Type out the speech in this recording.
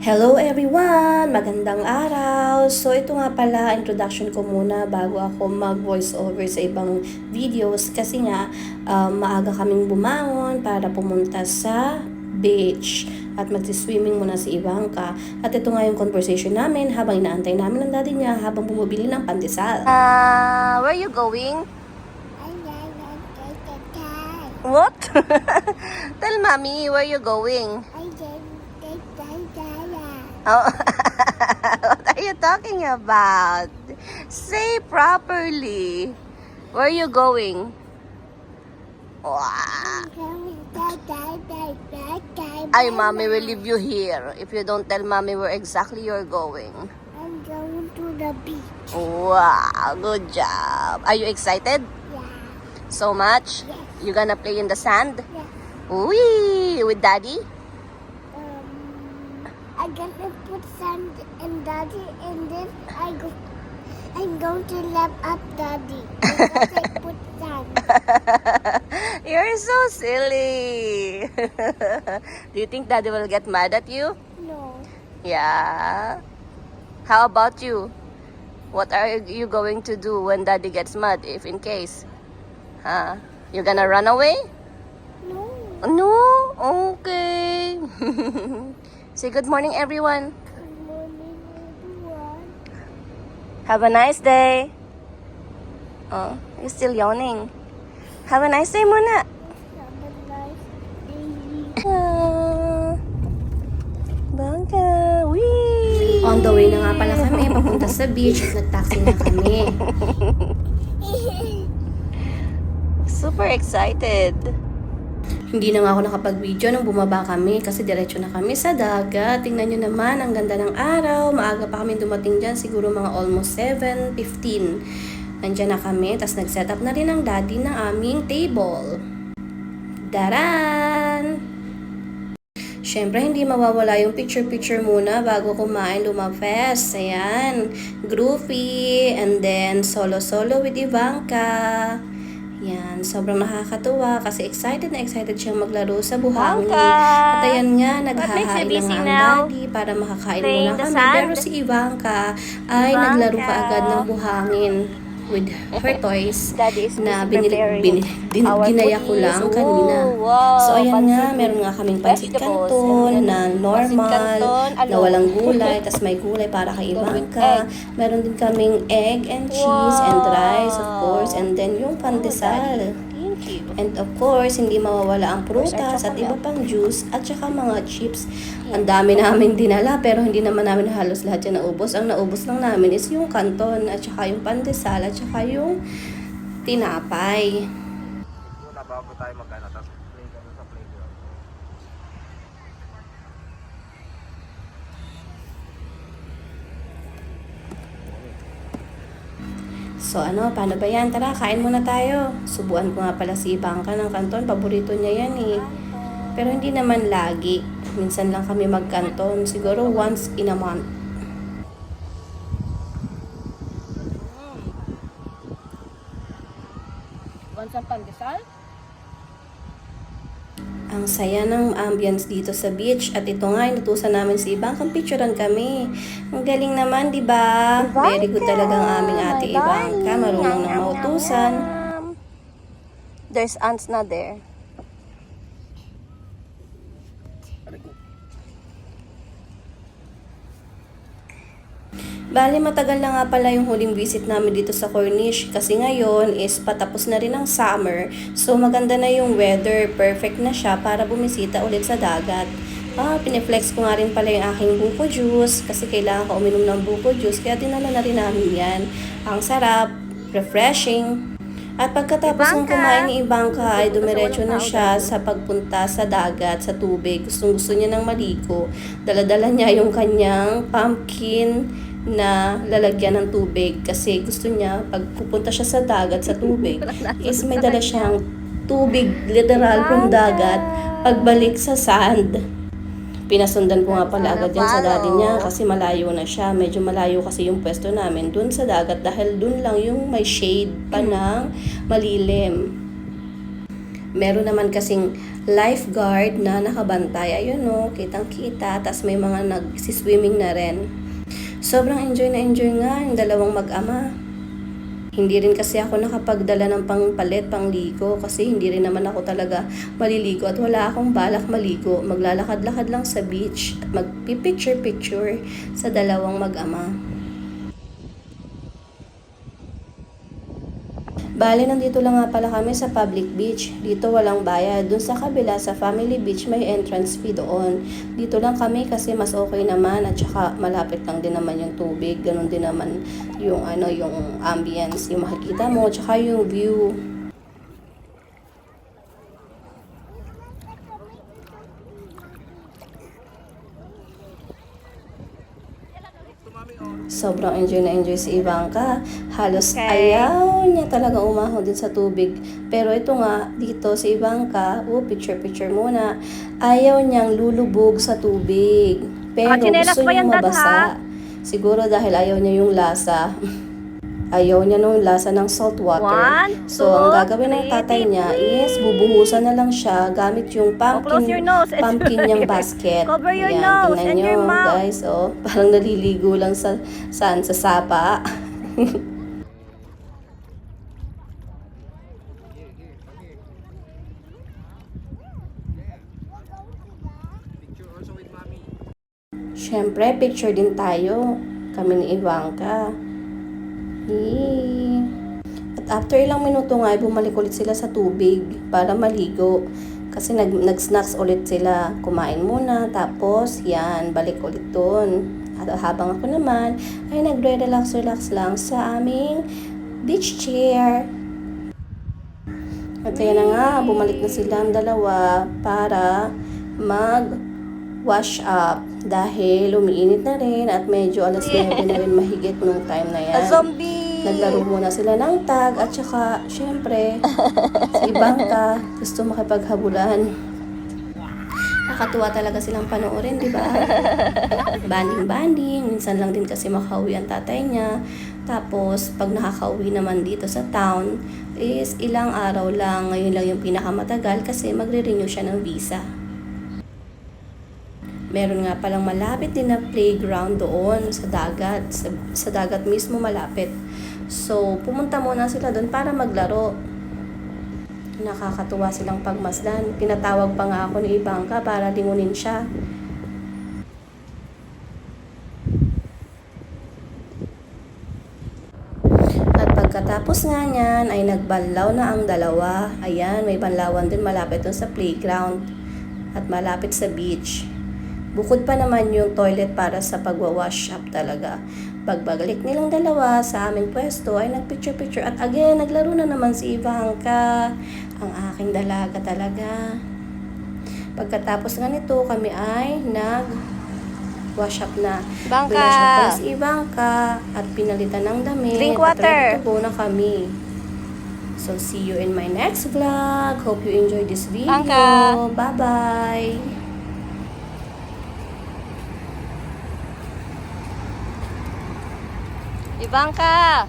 Hello everyone! Magandang araw! So ito nga pala, introduction ko muna bago ako mag-voice over sa ibang videos kasi nga maaga kaming bumangon para pumunta sa beach at mag-swimming muna si Ivanka. At ito nga yung conversation namin habang inaantay namin ang daddy niya habang bumibili ng pandesal. Where you going? What? Tell mommy where you going. Oh, what are you talking about? Say properly. Where are you going? Wow. Ay, mommy will leave you here if you don't tell mommy where exactly you're going. I'm going to the beach. Wow, good job. Are you excited? Yeah. So much? Yes. You gonna play in the sand? Yeah. Wee! With daddy? I'm gonna put sand in daddy and then I'm going to lap up daddy. Because I put sand. You're so silly. Do you think daddy will get mad at you? No. Yeah. How about you? What are you going to do when daddy gets mad, if in case? Huh? You gonna run away? No. No? Okay. Say good morning, everyone. Good morning, everyone. Have a nice day. Oh, you're still yawning. Have a nice day muna. Have a nice day. Bangka. Wee! On the way na nga pala kami papunta sa beach at nag-taxi na kami. Super excited. Hindi na nga ako nakapag-video nung bumaba kami kasi diretso na kami sa dagat. Tingnan nyo naman, ang ganda ng araw. Maaga pa kami dumating dyan, siguro mga almost 7:15. Nandyan na kami, tas nag-set up na rin ang daddy ng aming table. Daran! Siyempre, hindi mawawala yung picture-picture muna bago kumain lumafest. Ayan, groovy, and then solo-solo with Ivanka. Yan, sobrang nakakatuwa kasi excited na excited siyang maglaro sa buhangin. Ivanka! At ayan nga, What makes you naghahain na busy nga ang now? daddy para makakain Playing muna the kami. sand? Pero si Ivanka ay Ivanka! naglaro kaagad ng buhangin with her toys Daddy is na busy preparing our ginaya ko foodies. lang kanina. Oh, wow. So ayan nga, Pancit meron nga kaming pancit vegetables, canton and then na pancit normal, canton, na ano? walang gulay, tas may gulay para kay With Ivanka. egg. Meron din kaming egg and cheese and rice, of course, and then yung pandesal. Thank you. And of course, hindi mawawala ang Where's our prutas at chocolate? iba pang juice at saka mga chips. Ang dami namin dinala pero hindi naman namin halos lahat yan naubos. Ang naubos lang namin is yung canton at saka yung pandesal at saka yung tinapay. Muna bago tayo magana, tapos play ka sa playground. So ano, paano ba yan? Tara, kain muna tayo. Subuan ko nga pala si Ivanka ng canton. Paborito niya yan eh. Pero hindi naman lagi. Minsan lang kami magkanton. Siguro once in a month. Want some pandesal? Ang saya ng ambience dito sa beach at ito nga inutusan namin si Ivanka, picturean kami. Ang galing naman, 'di ba? Very good talaga ang aming ate Ivanka, marunong nang mautusan. There's ants na there. Bali, matagal na nga pala yung huling visit namin dito sa Corniche kasi ngayon is patapos na rin ang summer. So maganda na yung weather, perfect na siya para bumisita ulit sa dagat. Pineflex ko nga rin pala yung aking buko juice kasi kailangan ko uminom ng buko juice kaya dinala na rin namin yan. Ang sarap, refreshing. At pagkatapos ng Ivanka! kumain ni Ivanka ay dumiretso na siya sa pagpunta sa dagat, sa tubig. Gustong gusto niya ng maligo. Daladala niya yung kanyang pumpkin na lalagyan ng tubig kasi gusto niya pag pupunta siya sa dagat, sa tubig is may dala siyang tubig literal from dagat pagbalik sa sand. Pinasundan ko nga pala agad yan sa daddy niya kasi malayo na siya. Medyo malayo kasi yung pwesto namin dun sa dagat dahil dun lang yung may shade pa ng malilim. Meron naman kasing lifeguard na nakabantay. Ayun no, kitang-kita. Tapos may mga nagsiswimming na rin. Sobrang enjoy na enjoy nga yung dalawang mag-ama. Hindi rin kasi ako nakapagdala ng pangpalit, pangligo kasi hindi rin naman ako talaga maliligo at wala akong balak maligo. Maglalakad-lakad lang sa beach at magpipicture-picture sa dalawang mag-ama. Bale, nandito lang nga pala kami sa public beach. Dito walang bayad. Doon sa kabila, sa family beach, may entrance fee doon. Dito lang kami kasi mas okay naman at saka malapit lang din naman yung tubig. Ganon din naman yung yung ambience, yung makikita mo, tsaka yung view. Sobrang enjoy na enjoy si Ivanka. Halos ayaw niya talaga umahon din sa tubig. Pero ito nga, dito si Ivanka, picture muna. Ayaw niyang lulubog sa tubig. Pero gusto niyang mabasa. Siguro dahil ayaw niya yung lasa. Ayaw niya nung lasa ng salt water. So, ang gagawin ng tatay niya is bubuhusan na lang siya gamit yung pumpkin niyang basket. Cover your Ayan, nose tingnan and your niyo, mouth. guys. Parang naliligo lang sa sapa. Picture also with mommy. Siyempre, picture din tayo. Kami ni Ivanka. Yee. At after ilang minuto nga, ay bumalik ulit sila sa tubig para maligo. Kasi nag-snacks ulit sila. Kumain muna, tapos yan, balik ulit doon. At habang ako naman, ay nagre-relax lang sa aming beach chair. At kaya na nga, bumalik na silang dalawa para mag-wash up. Dahil umiinit na rin at medyo alas 9 na rin mahigit nung time na yan. Zombie! Naglaro muna sila ng tag at saka, syempre, si Ivanka gusto makipaghabulan. Nakatuwa talaga silang panoorin, di ba? Banding-banding. Minsan lang din kasi makauwi ang tatay niya. Tapos, pag nakakauwi naman dito sa town, is ilang araw lang. Ngayon lang yung pinakamatagal kasi magre-renew siya ng visa. Meron nga palang malapit din na playground doon sa dagat. Sa dagat mismo malapit. So, pumunta muna sila doon para maglaro. Nakakatuwa silang pagmasdan. Pinatawag pa nga ako ni Ivanka para lingunin siya. At pagkatapos nga niyan ay nagbanlaw na ang dalawa. Ayan, may banlawan din malapit doon sa playground. At malapit sa beach. Bukod pa naman yung toilet para sa pagwawash up talaga. Pagbalik nilang dalawa sa aming pwesto ay nagpicture-picture at again, naglaro na naman si Ivanka. Ang aking dalaga talaga. Pagkatapos nga nito, kami ay nag-wash up na. Ivanka! Wash up na si Ivanka at pinalitan ng damit. Drink At water! ready to go na kami. So, see you in my next vlog. Hope you enjoyed this video. Ivanka! Bye-bye! Ivanka!